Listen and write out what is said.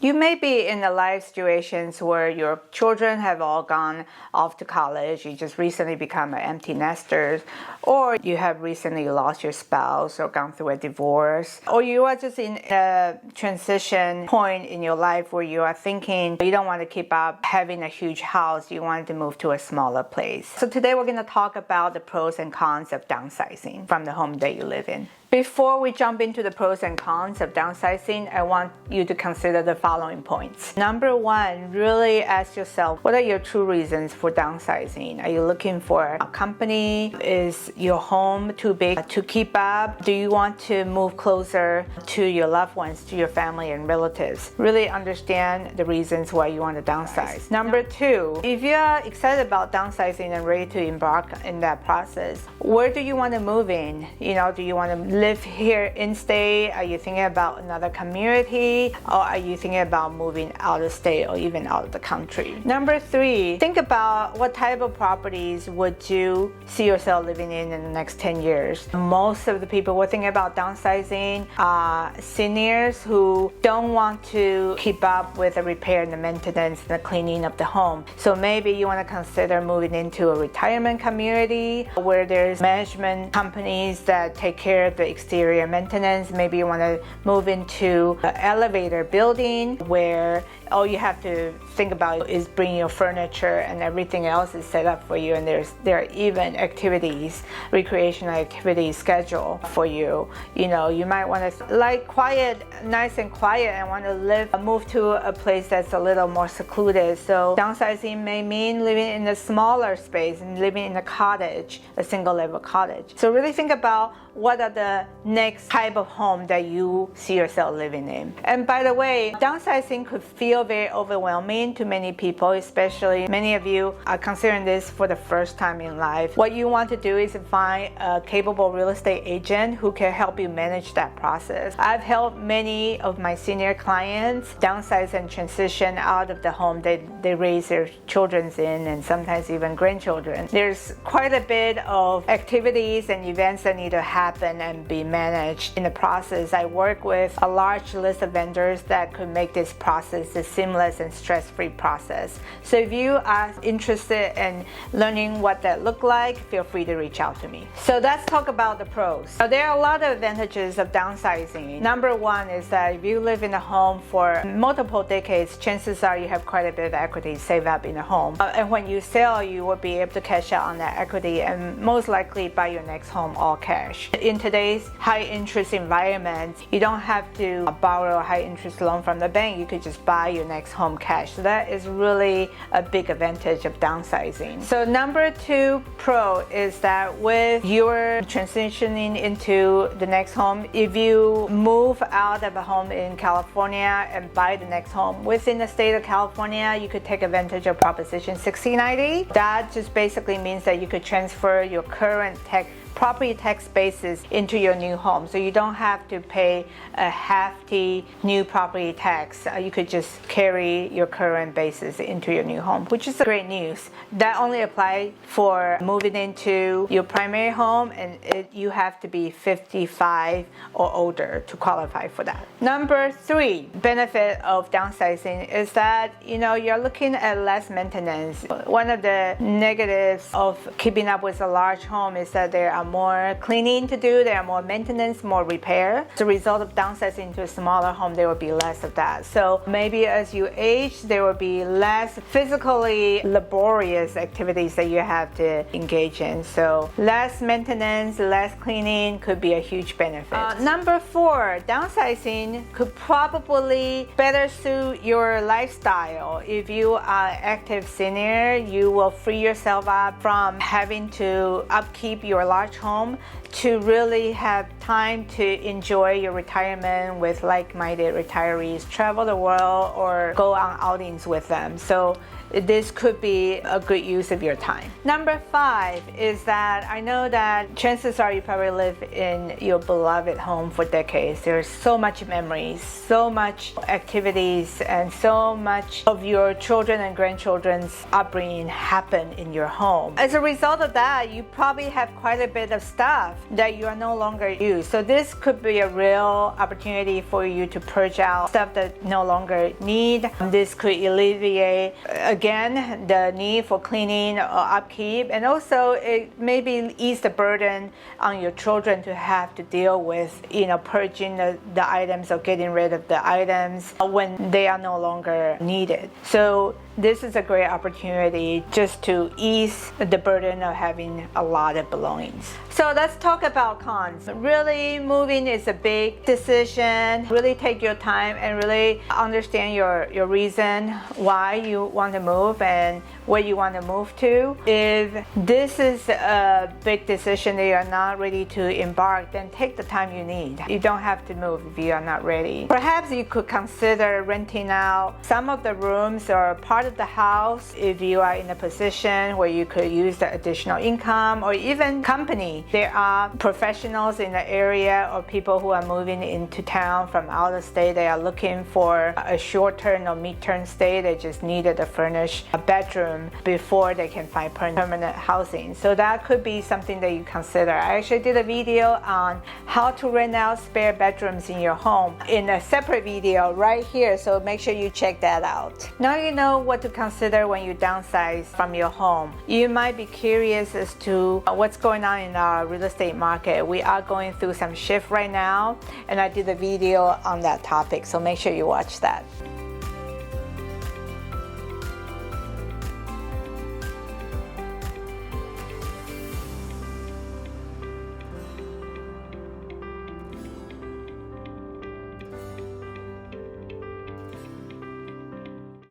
You may be in a life situations where your children have all gone off to college, you just recently become an empty nester, or you have recently lost your spouse or gone through a divorce, or you are just in a transition point in your life where you are thinking you don't want to keep up having a huge house, you want to move to a smaller place. So today we're going to talk about the pros and cons of downsizing from the home that you live in. Before we jump into the pros and cons of downsizing, I want you to consider the following points. Number one, really ask yourself, what are your true reasons for downsizing? Are you looking for a company? Is your home too big to keep up? Do you want to move closer to your loved ones, to your family and relatives? Really understand the reasons why you want to downsize. Number two, if you're excited about downsizing and ready to embark in that process, where do you want to move in? Do you want to live here in state? Are you thinking about another community, or are you thinking about moving out of state or even out of the country? Number three, think about what type of properties would you see yourself living in the next 10 years. Most of the people who are thinking about downsizing are seniors who don't want to keep up with the repair and the maintenance and the cleaning of the home. So maybe you want to consider moving into a retirement community where there's management companies that take care of the exterior maintenance. Maybe you want to move into an elevator building where all you have to think about is bringing your furniture and everything else is set up for you, and there are even activities, recreational activities scheduled for you. You might want to like quiet, nice and quiet, and want to move to a place that's a little more secluded. So downsizing may mean living in a smaller space and living in a cottage, a single level cottage. So really think about what are the next type of home that you see yourself living in. And by the way, downsizing could feel very overwhelming to many people, especially many of you are considering this for the first time in life. What you want to do is find a capable real estate agent who can help you manage that process. I've helped many of my senior clients downsize and transition out of the home they raise their children in, and sometimes even grandchildren. There's quite a bit of activities and events that need to happen and be managed in the process. I work with a large list of vendors that could make this process a seamless and stress-free process. So if you are interested in learning what that looks like, feel free to reach out to me. So let's talk about the pros. Now, there are a lot of advantages of downsizing. Number one is that if you live in a home for multiple decades, chances are you have quite a bit of equity saved up in a home. And when you sell, you will be able to cash out on that equity and most likely buy your next home all cash. In today's high interest environment, you don't have to borrow a high interest loan from the bank. You could just buy your next home cash. So that is really a big advantage of downsizing. So number two pro is that with your transitioning into the next home, if you move out of a home in California and buy the next home within the state of California, you could take advantage of Proposition 6090. That just basically means that you could transfer your current property tax basis into your new home. So you don't have to pay a hefty new property tax. You could just carry your current basis into your new home, which is great news. That only applies for moving into your primary home, and you have to be 55 or older to qualify for that. Number three benefit of downsizing is that you're looking at less maintenance. One of the negatives of keeping up with a large home is that there are more cleaning to do, there are more maintenance, more repair. As a result of downsizing to a smaller home, there will be less of that. So maybe as you age, there will be less physically laborious activities that you have to engage in. So less maintenance, less cleaning could be a huge benefit. Number four, downsizing could probably better suit your lifestyle. If you are an active senior, you will free yourself up from having to upkeep your large home to really have time to enjoy your retirement with like-minded retirees, travel the world or go on outings with them. So this could be a good use of your time. Number five is that I know that chances are you probably live in your beloved home for decades. There's so much memories, so much activities, and so much of your children and grandchildren's upbringing happen in your home. As a result of that, you probably have quite a bit of stuff that you are no longer using. use. So this could be a real opportunity for you to purge out stuff that no longer need. This could alleviate, again, the need for cleaning or upkeep, and also it maybe ease the burden on your children to have to deal with, purging the items or getting rid of the items when they are no longer needed. So this is a great opportunity just to ease the burden of having a lot of belongings. So let's talk about cons. Really, moving is a big decision. Really take your time and really understand your reason why you want to move and where you want to move to. If this is a big decision that you're not ready to embark, then take the time you need. You don't have to move if you are not ready. Perhaps you could consider renting out some of the rooms or part of the house if you are in a position where you could use the additional income, or even company. There are professionals in the area or people who are moving into town from out of state. They are looking for a short-term or mid-term stay. They just needed to furnish a bedroom before they can find permanent housing. So that could be something that you consider. I actually did a video on how to rent out spare bedrooms in your home in a separate video right here, so make sure you check that out. Now you know what to consider when you downsize from your home. You might be curious as to what's going on in our real estate market. We are going through some shift right now, and I did a video on that topic, so make sure you watch that.